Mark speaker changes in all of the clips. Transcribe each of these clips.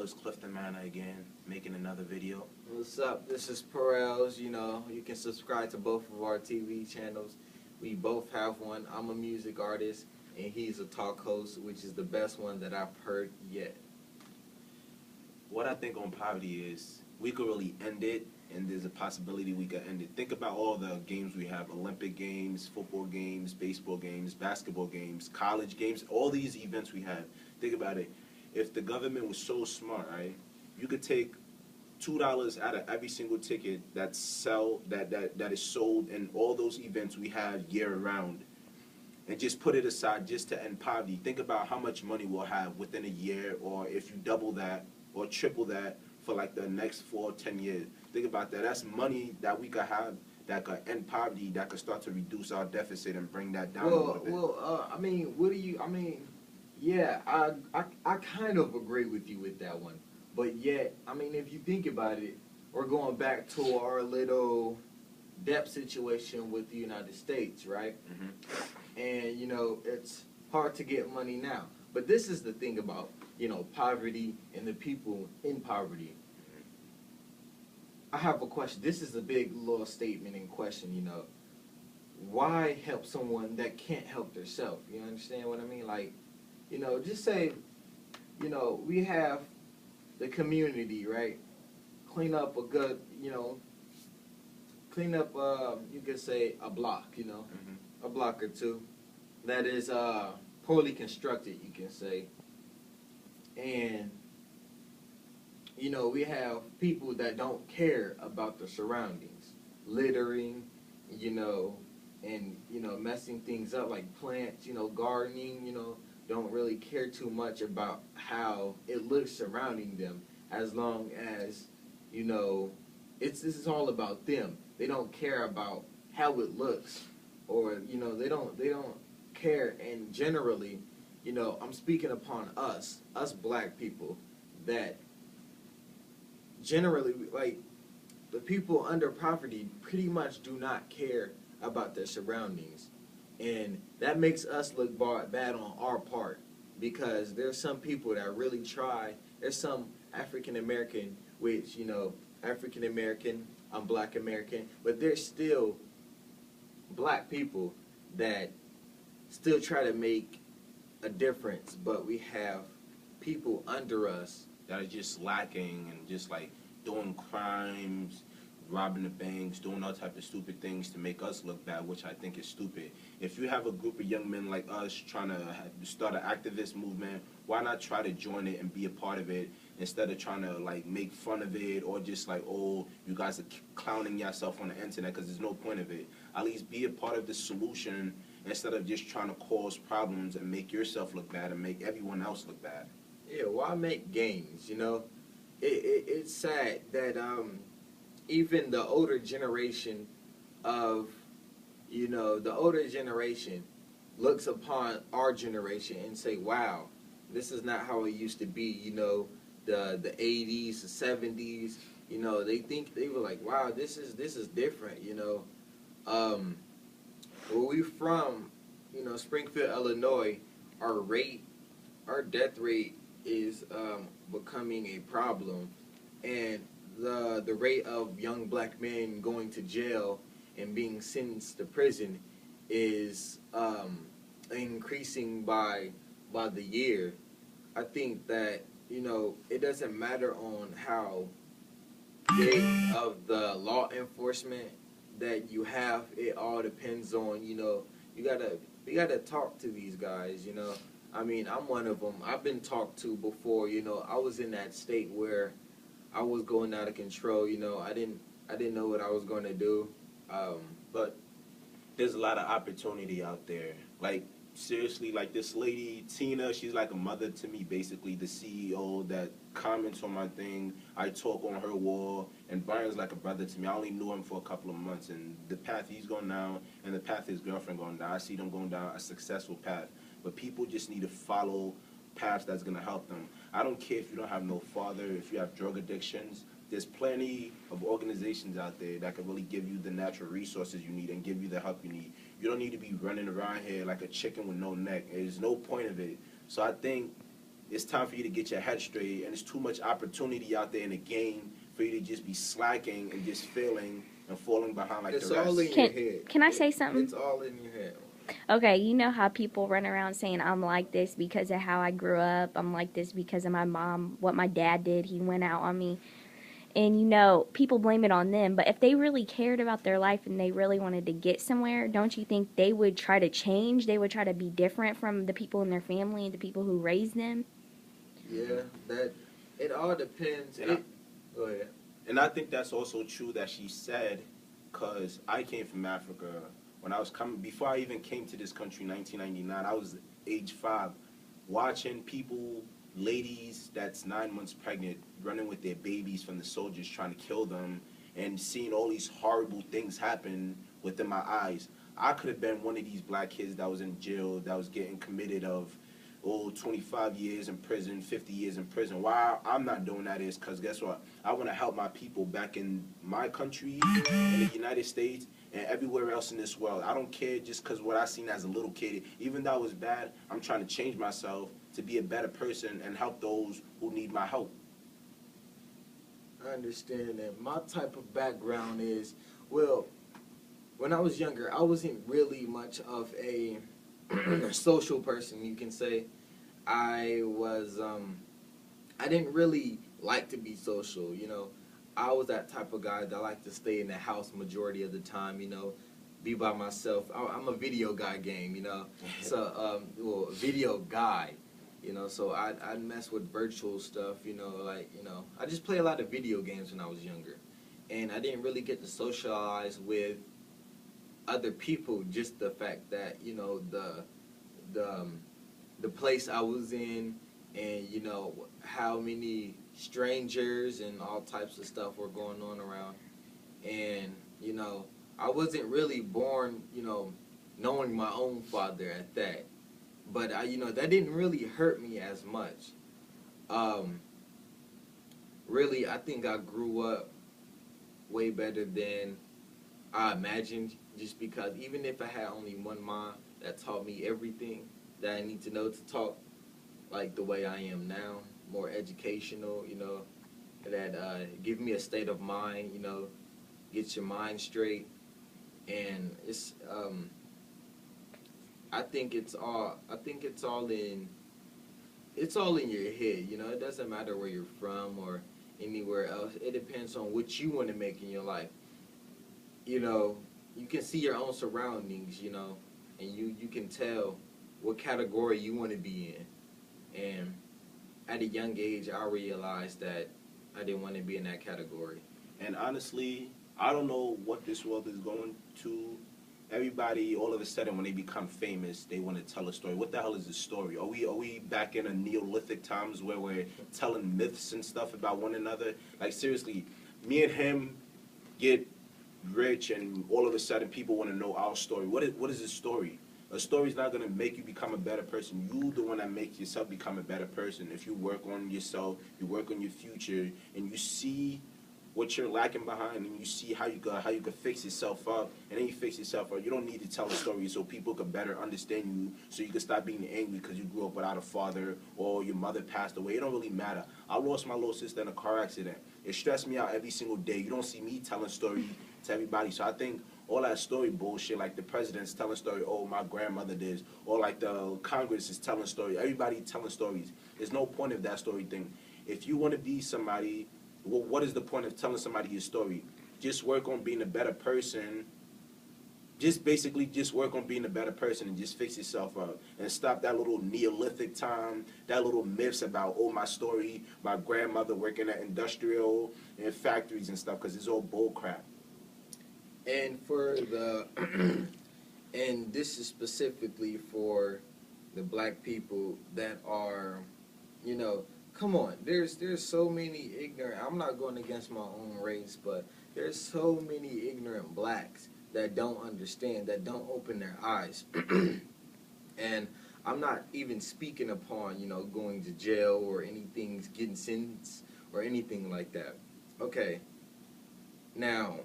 Speaker 1: it's Clifton Manor again, making another video.
Speaker 2: What's up? This is Perels. You know, you can subscribe to both of our TV channels. We both have one. I'm a music artist, and he's a talk host, which is the best one that I've heard yet.
Speaker 1: What I think on poverty is we could really end it, and there's a possibility we could end it. Think about all the games we have: Olympic games, football games, baseball games, basketball games, college games, all these events we have. Think about it. If the government was so smart, right, you could take $2 out of every single ticket that is sold in all those events we have year round, and just put it aside just to end poverty. Think about how much money we'll have within a year, or if you double that or triple that for like the next 4 or 10 years. Think about that. That's money that we could have that could end poverty, that could start to reduce our deficit and bring that down a little bit.
Speaker 2: Yeah, I kind of agree with you with that one. But yet, I mean, if you think about it, we're going back to our little debt situation with the United States, right?
Speaker 1: Mm-hmm.
Speaker 2: And, you know, it's hard to get money now. But this is the thing about, you know, poverty and the people in poverty. I have a question. This is a big little statement in question, you know. Why help someone that can't help themselves? You understand what I mean? Like, you know, just say, you know, we have the community, right? Clean up a good, you know, you could say a block, you know, a block or two that is poorly constructed, you can say. And, you know, we have people that don't care about the surroundings, littering, you know, and, you know, messing things up like plants, you know, gardening, you know, don't really care too much about how it looks surrounding them, as long as, you know, this is all about them. They don't care about how it looks, or, you know, they don't care. And generally, you know, I'm speaking upon us black people, that generally, like, the people under poverty pretty much do not care about their surroundings. And that makes us look bad on our part, because there's some people that really try. There's some African American, which, you know, African American, I'm Black American, but there's still black people that still try to make a difference. But we have people under us
Speaker 1: that are just lacking and just like doing crimes, robbing the banks, doing all type of stupid things to make us look bad, which I think is stupid. If you have a group of young men like us trying to start an activist movement, why not try to join it and be a part of it, instead of trying to like make fun of it, or just like, oh, you guys are clowning yourself on the internet, because there's no point of it. At least be a part of the solution, instead of just trying to cause problems and make yourself look bad and make everyone else look bad.
Speaker 2: Yeah, why make games, you know? It's sad that even the older generation looks upon our generation and say, wow, this is not how it used to be, you know, the 80s, the 70s, you know, they were like, wow, this is different, you know. Where we from, you know, Springfield, Illinois, our death rate is becoming a problem, and the rate of young black men going to jail and being sentenced to prison is increasing by the year. I think that, you know, it doesn't matter on how big of the law enforcement that you have. It all depends on, you know, we gotta talk to these guys, you know. I mean, I'm one of them. I've been talked to before, you know. I was in that state where I was going out of control, you know. I didn't know what I was going to do.
Speaker 1: But there's a lot of opportunity out there. Like, seriously, like this lady, Tina, she's like a mother to me, basically, the CEO that comments on my thing. I talk on her wall, and Brian's like a brother to me. I only knew him for a couple of months, and the path he's going down and the path his girlfriend going down, I see them going down a successful path. But people just need to follow paths that's going to help them. I don't care if you don't have no father, if you have drug addictions. There's plenty of organizations out there that can really give you the natural resources you need and give you the help you need. You don't need to be running around here like a chicken with no neck. There's no point of it. So I think it's time for you to get your head straight, and there's too much opportunity out there in the game for you to just be slacking and just failing and falling behind like
Speaker 2: It's
Speaker 1: the rest.
Speaker 2: all in your head.
Speaker 3: Can I say something?
Speaker 2: It's all in your head.
Speaker 3: Okay, you know how people run around saying I'm like this because of how I grew up. I'm like this because of my mom, what my dad did. He went out on me. And you know, people blame it on them, but if they really cared about their life and they really wanted to get somewhere, don't you think they would try to change? They would try to be different from the people in their family and the people who raised them?
Speaker 2: Yeah, that it all depends.
Speaker 1: Yeah.
Speaker 2: Go ahead.
Speaker 1: And I think that's also true that she said, because I came from Africa. When I was coming, before I even came to this country in 1999, I was age 5, watching people, ladies that's 9 months pregnant, running with their babies from the soldiers trying to kill them, and seeing all these horrible things happen within my eyes. I could have been one of these black kids that was in jail, that was getting committed of 25 years in prison, 50 years in prison. Why I'm not doing that is because guess what? I want to help my people back in my country, in the United States, and everywhere else in this world. I don't care just because what I seen as a little kid. Even though it was bad, I'm trying to change myself to be a better person and help those who need my help.
Speaker 2: I understand that. My type of background is, well, when I was younger, I wasn't really much of a social person, you can say. I didn't really like to be social, you know. I was that type of guy that liked to stay in the house majority of the time, you know, be by myself. I'm a video guy game, you know, so, well, video guy, you know, so I'd mess with virtual stuff, you know, like, you know, I just play a lot of video games when I was younger, and I didn't really get to socialize with other people, just the fact that, you know, the place I was in, and you know how many strangers and all types of stuff were going on around, and you know I wasn't really born, you know, knowing my own father at that, but you know, that didn't really hurt me as much. Really, I think I grew up way better than I imagined, just because even if I had only one mom that taught me everything that I need to know to talk like the way I am now, more educational, you know, that give me a state of mind, you know, get your mind straight, and it's I think it's all in your head, you know. It doesn't matter where you're from or anywhere else. It depends on what you want to make in your life. You know, you can see your own surroundings, you know, and you can tell what category you want to be in. And at a young age, I realized that I didn't want to be in that category.
Speaker 1: And honestly, I don't know what this world is going to. Everybody, all of a sudden, when they become famous, they want to tell a story. What the hell is a story? Are we back in a Neolithic times where we're telling myths and stuff about one another? Like, seriously, me and him get rich, and all of a sudden, people want to know our story. What is a story? A story is not going to make you become a better person. You the one that makes yourself become a better person. If you work on yourself, you work on your future, and you see what you're lacking behind, and you see how you could fix yourself up, and then you fix yourself up. You don't need to tell a story so people could better understand you, so you can stop being angry because you grew up without a father or your mother passed away. It don't really matter. I lost my little sister in a car accident. It stressed me out every single day. You don't see me telling story to everybody. So I think all that story bullshit, like the president's telling story, oh, my grandmother did, or like the Congress is telling story. Everybody telling stories. There's no point of that story thing. If you want to be somebody, well, what is the point of telling somebody your story? Just work on being a better person. Just basically just work on being a better person and just fix yourself up. And stop that little Neolithic time, that little myths about, oh, my story, my grandmother working at industrial and factories and stuff, because it's all bull crap.
Speaker 2: And for the, and this is specifically for the black people that are, you know, come on, there's so many ignorant, I'm not going against my own race, but there's so many ignorant blacks that don't understand, that don't open their eyes. And I'm not even speaking upon, you know, going to jail or anything, getting sentenced or anything like that. Okay, now,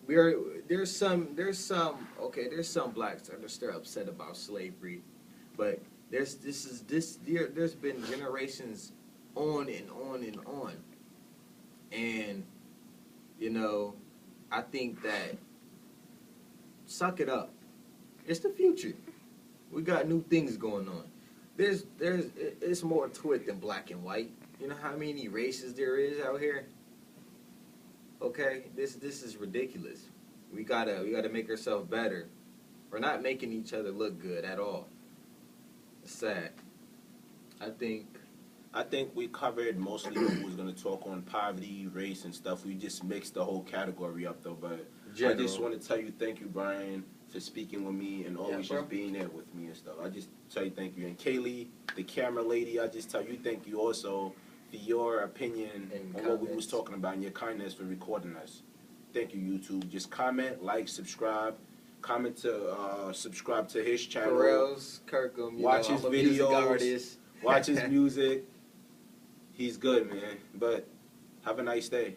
Speaker 2: there's some blacks that are still upset about slavery, but There's been generations on and on and on, and you know, I think that suck it up. It's the future. We got new things going on. It's more to it than black and white. You know how many races there is out here? Okay, this is ridiculous. We gotta make ourselves better. We're not making each other look good at all. It's sad. I think
Speaker 1: we covered mostly what we was gonna talk on poverty, race, and stuff. We just mixed the whole category up though. But I just want to tell you thank you, Brian, for speaking with me and always just being there with me and stuff. I just tell you thank you. And Kaylee, the camera lady, I just tell you thank you also for your opinion
Speaker 2: And
Speaker 1: on what we was talking about and your kindness for recording us. Thank you, YouTube. Just comment, like, subscribe. Comment to subscribe to his channel.
Speaker 2: Pharrell's Kirkham.
Speaker 1: Watch his
Speaker 2: I'm a music
Speaker 1: videos.
Speaker 2: artist.
Speaker 1: Watch his music. He's good, man. But have a nice day.